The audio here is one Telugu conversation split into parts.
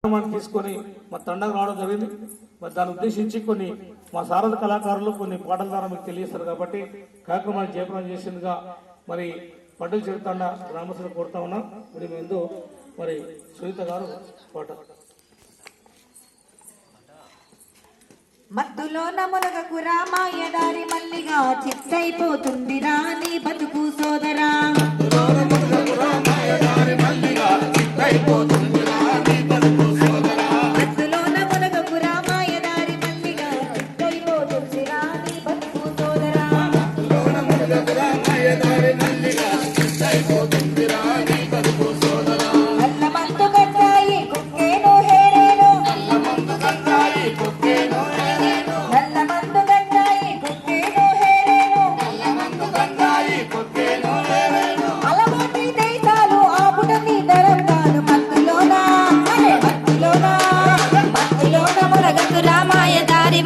తీసుకొని మా తండకు రావడం జరిగింది. మరి దాన్ని ఉద్దేశించి కొన్ని మా సారథ కళాకారులు కొన్ని పాటల ద్వారా మీకు తెలియస్తారు కాబట్టి కార్యక్రమాన్ని జయప్రదం చేసిందిగా మరి పండుగ చెరుతాండ గ్రామస్తులు కోరుతా ఉన్నాం. మరి ముందు మరి సునీత గారు పాట. మత్తులో నమునగకు రామాయ దారి మల్లిగా చిత్తైపోతుంది రాని బతుకు సోదరా. మత్తులో నమునగకు రామాయ దారి మల్లిగా చిత్తైపోతుంది రాని బతుకు సోదరా. మత్తులో నమునగకు రామాయ దారి మల్లిగా చిత్తైపోతుంది రాని బతుకు సోదరా. మత్తులో నమునగకు రామాయ దారి మల్లిగా చిత్తైపోతుంది రాని బతుకు సోదరా. అల్ల మందు కట్టాయి కుక్కేను హేరేను. అల్ల మందు కట్టాయి కుక్కేను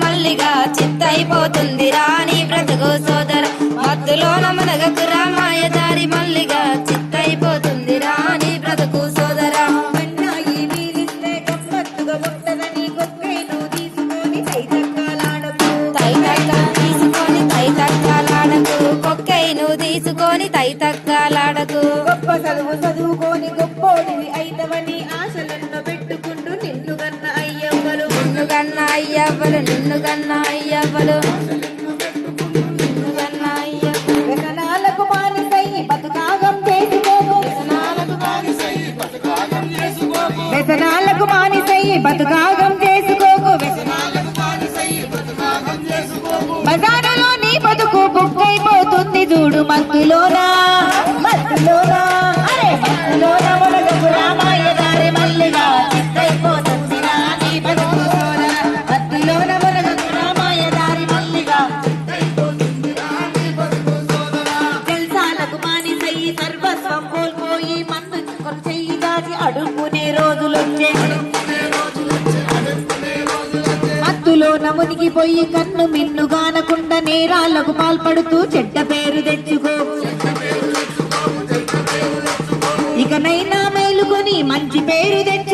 మల్లిగా చిత్తైపోతుంది రాణి బ్రతుకు సోదర. మత్తులో నమనగకు రామాయ దారి మల్లిగా చిత్తైపోతుంది రాణి బ్రతుకు సోదర. కన్నాయి వీరిస్తే గమ్మత్తుగా ముట్టదని కొక్కేను తీసుకొని తైతక్కలాడకు. తీసుకొని తైతక్కలాడకు. కొక్కేను తీసుకొని తైతక్కలాడకు. గొప్ప చదువుకొని గొప్పోడివి అయితవని ఆశలను పెట్టుకుంటూ నిన్ను గన్న అయ్యవ్వలు. నిన్ను గన్న అయ్యవ్వలు. నిన్ను గన్న అయ్యవ్వలు. వ్యసనాలకు బానిసయ్యి బతుకాగం చేసుకోకు. వ్యసనాలకు బానిసయ్యి బతుకాగం చేసుకోకు. బజారులో నీ బతుకు బుక్కైపోతుంది చూడు మత్తులోనా. మత్తులోనా అరే మత్తులోనా మునగకు రామాయ దారి మల్లిగా చిత్తైపోతుంది రాని బతుకు సోదర. మత్తులోన మునగకు రామాయ దారి మల్లిగా చిత్తైపోతుంది రాని బతుకు సోదర. జల్సాలకు మానిసయ్యి సర్వస్వం కోల్పోయి మందు చెయ్యి దాచి అడుక్కునే రోజులొచ్చే. మత్తులోన మునిగిపోయి కన్ను మిన్ను గానకుండా నేరాలకు పాల్పడుతూ చెడ్డ పేరు తెచ్చుకో. ఇకనైనా మేలుకొని మంచి పేరు తెచ్చు.